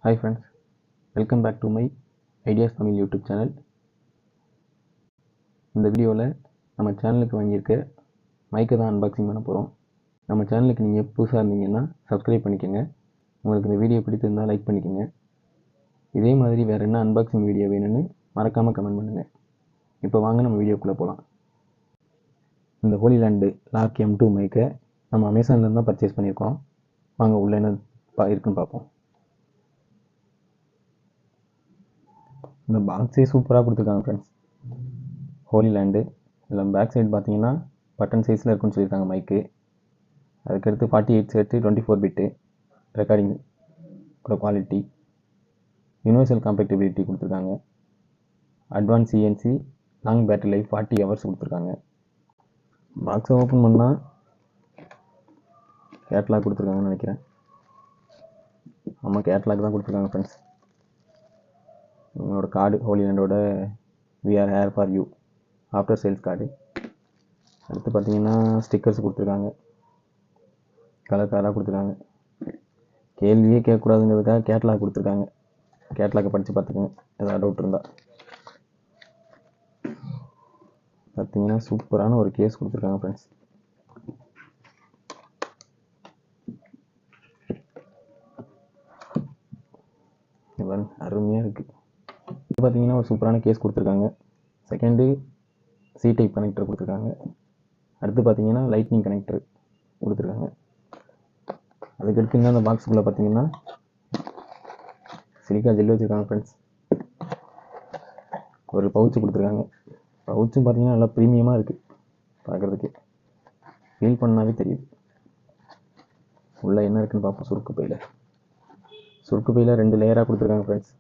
Hi friends, welcome back to my Ideas Tamil YouTube channel. இந்த வீடியோவில் நம்ம சேனலுக்கு வாங்கியிருக்க மைக்கை தான் அன்பாக்சிங் பண்ண போகிறோம். நம்ம சேனலுக்கு நீங்கள் புதுசாக இருந்தீங்கன்னா சப்ஸ்கிரைப் பண்ணிக்கோங்க. உங்களுக்கு இந்த வீடியோ பிடித்திருந்தால் லைக் பண்ணிக்கோங்க. இதே மாதிரி வேறு என்ன அன்பாக்சிங் வீடியோ வேணும்னு மறக்காமல் கமெண்ட் பண்ணுங்கள். இப்போ வாங்க நம்ம வீடியோக்குள்ளே போகலாம். இந்த ஹோலிலேண்டு லார்க் M2 மைக்கை நம்ம அமேசான்லேருந்து தான் பர்ச்சேஸ் பண்ணியிருக்கோம். வாங்க உள்ள என்ன இருக்குன்னு பார்ப்போம். இந்த பாக்ஸே சூப்பராக கொடுத்துருக்காங்க ஃப்ரெண்ட்ஸ். ஹோலிலேண்டு இதில் பேக் சைடு பார்த்தீங்கன்னா பட்டன் சைஸில் இருக்குன்னு சொல்லியிருக்காங்க மைக்கு. அதுக்கடுத்து 48 செட்டு 24 பிட்டு ரெக்கார்டிங் குவாலிட்டி, யூனிவர்சல் காம்பேக்டிபிலிட்டி கொடுத்துருக்காங்க. Advance CNC, long battery life 40 hours கொடுத்துருக்காங்க. பாக்ஸை ஓப்பன் பண்ணால் கேட்லாக் கொடுத்துருக்காங்கன்னு நினைக்கிறேன். ஆமாம், கேட்லாக் தான் கொடுத்துருக்காங்க ஃப்ரெண்ட்ஸ். உங்களோட கார்டு ஹோலிலேண்டோட we are here for you after sales card. அடுத்து பார்த்தீங்கன்னா ஸ்டிக்கர்ஸ் கொடுத்துருக்காங்க, கலர் கலராக கொடுத்துருக்காங்க. கேள்வியே கேட்கக்கூடாதுங்கிறதுக்காக கேட்லாக் கொடுத்துருக்காங்க. கேட்லாக்கை படித்து பார்த்துக்கோங்க ஏதாவது டவுட் இருந்தால். பார்த்தீங்கன்னா சூப்பரான ஒரு கேஸ் கொடுத்துருக்காங்க ஃப்ரெண்ட்ஸ். அருமையாக இருக்குது. இது பார்த்தீங்கன்னா ஒரு சூப்பரான கேஸ் கொடுத்துருக்காங்க. செகண்டு C டைப் கனெக்டர் கொடுத்துருக்காங்க. அடுத்து பார்த்தீங்கன்னா லைட்னிங் கனெக்டர் கொடுத்துருக்காங்க. அதுக்கடுத்து இன்னும் அந்த பாக்ஸுக்குள்ளே பார்த்தீங்கன்னா சிலிக்கா ஜெல் வச்சுருக்காங்க ஃப்ரெண்ட்ஸ். ஒரு பவுச்சு கொடுத்துருக்காங்க. பவுச்சும் பார்த்தீங்கன்னா நல்லா ப்ரீமியமாக இருக்குது பார்க்குறதுக்கு. ஃபீல் பண்ணாவே தெரியுது. உள்ளே என்ன இருக்குன்னு பார்ப்போம். சுருக்கு பையில் 2 லேயராக கொடுத்துருக்காங்க ஃப்ரெண்ட்ஸ்.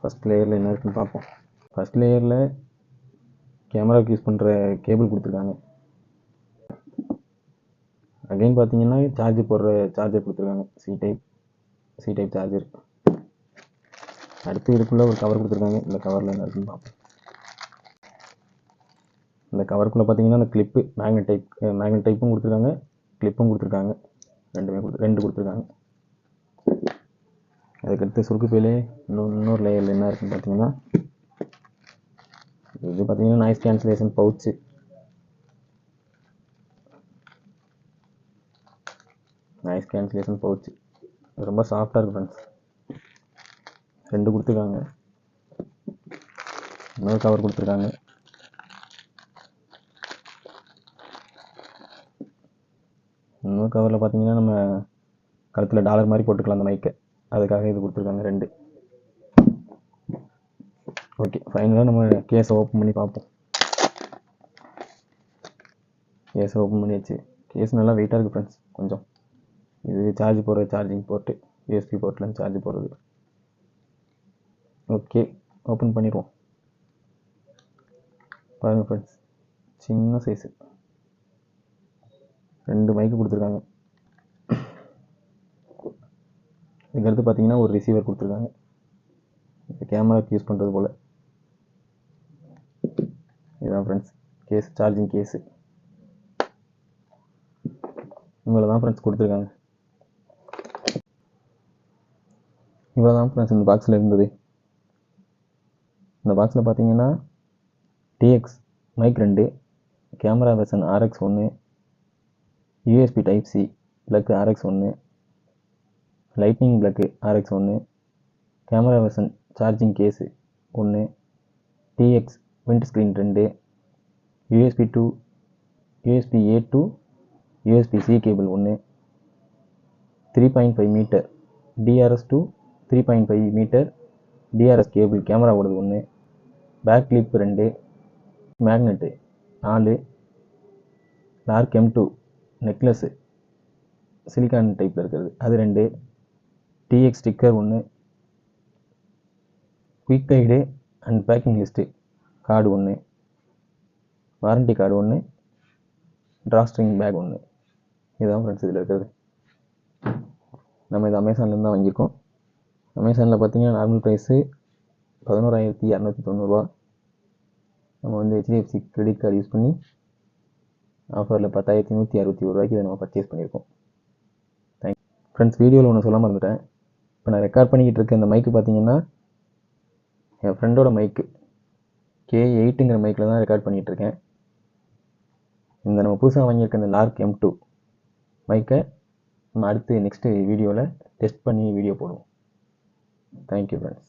ஃபஸ்ட் லேயரில் என்ன இருக்குன்னு பார்ப்போம். ஃபஸ்ட் லேயரில் கேமராவுக்கு யூஸ் பண்ணுற கேபிள் கொடுத்துருக்காங்க. அகைன் பார்த்தீங்கன்னா சார்ஜ் போடுற சார்ஜர் கொடுத்துருக்காங்க. C type charger. அடுத்து இதுக்குள்ளே ஒரு கவர் கொடுத்துருக்காங்க. இந்த கவரில் என்ன இருக்குன்னு பார்ப்போம். இந்த கவருக்குள்ளே பார்த்தீங்கன்னா அந்த கிளிப்பு மேக்னெட் டைப்பும் கொடுத்துருக்காங்க, கிளிப்பும் கொடுத்துருக்காங்க. ரெண்டு கொடுத்துருக்காங்க. அதுக்கடுத்து சுருக்கு பையிலே இன்னொரு லேயரில் என்ன இருக்குன்னு பார்த்தீங்கன்னா, இது பார்த்தீங்கன்னா நாய்ஸ் கேன்சலேஷன் பவுச்சு. ரொம்ப சாஃப்டாக இருக்குது ஃப்ரெண்ட்ஸ். 2 கொடுத்துருக்காங்க. இன்னொரு கவர் கொடுத்துருக்காங்க. இன்னொரு கவரில் பார்த்தீங்கன்னா நம்ம கழுத்தில் டாலர் மாதிரி போட்டுக்கலாம் அந்த மைக்கை. அதுக்காக இது கொடுத்துருக்காங்க 2. ஓகே, ஃபைனலாக நம்ம கேஸை ஓப்பன் பண்ணி பார்ப்போம். கேஸை ஓப்பன் பண்ணியாச்சு. கேஸ் நல்லா வெயிட்டாக இருக்குது ஃப்ரெண்ட்ஸ். கொஞ்சம் இது சார்ஜ் போடுற சார்ஜிங் போர்ட்டு, USB போர்ட்லேருந்து சார்ஜ் போடுறது. ஓகே, ஓப்பன் பண்ணிடுவோம். பாருங்கள் ஃப்ரெண்ட்ஸ், சின்ன சைஸு 2 மைக்கு கொடுத்துருக்காங்க. இதுக்கடுத்து பார்த்தீங்கன்னா ஒரு ரிசீவர் கொடுத்துருக்காங்க, கேமராக்கு யூஸ் பண்ணுறது போல். இதுதான் ஃப்ரெண்ட்ஸ் கேஸ், சார்ஜிங் கேஸு. இவ்வளோ தான் ஃப்ரெண்ட்ஸ் கொடுத்துருக்காங்க. இவ்வளோ தான் ஃப்ரெண்ட்ஸ் இந்த பாக்ஸில் இருந்தது. இந்த பாக்ஸில் பார்த்தீங்கன்னா TX mic 2, camera version RX1, USB type C plug RX1, lightning plug RX1, camera version charging case 1, TX wind screen 2, USB A to USB-C cable 1, 3.5 metre DRS to 3.5 metre DRS cable camera ஓடுது 1, back clip 2, magnet 4, Lark M2 necklace silicone டைப்பில் இருக்கிறது அது 2, TX sticker 1, quick guide and packing list card 1, warranty card 1, ட்ராஸ்ட்ரிங் back 1. இதுதான் friends இதில் இருக்கிறது. நம்ம இது அமேசான்லேருந்து தான் வாங்கியிருக்கோம். அமேசானில் பார்த்தீங்கன்னா நார்மல் ப்ரைஸு 11,290 ரூபா. நம்ம வந்து HDFC கிரெடிட் கார்டு யூஸ் பண்ணி ஆஃபரில் 10,161 ரூபாய்க்கு இதை நம்ம பர்ச்சேஸ் பண்ணியிருக்கோம். Thank you friends. வீடியோவில் ஒன்று சொல்ல மறந்துட்டேன். இப்போ நான் ரெக்கார்ட் பண்ணிக்கிட்டு இருக்க இந்த மைக்கு பார்த்தீங்கன்னா என் ஃப்ரெண்டோட மைக்கு K8ங்கிற மைக்கில் தான் ரெக்கார்ட் பண்ணிகிட்டு இருக்கேன். இந்த நம்ம புதுசாக வாங்கியிருக்க இந்த லார்க் M2 மைக்கை நம்ம அடுத்து நெக்ஸ்ட்டு வீடியோவில் டெஸ்ட் பண்ணி வீடியோ போடுவோம். Thank you friends.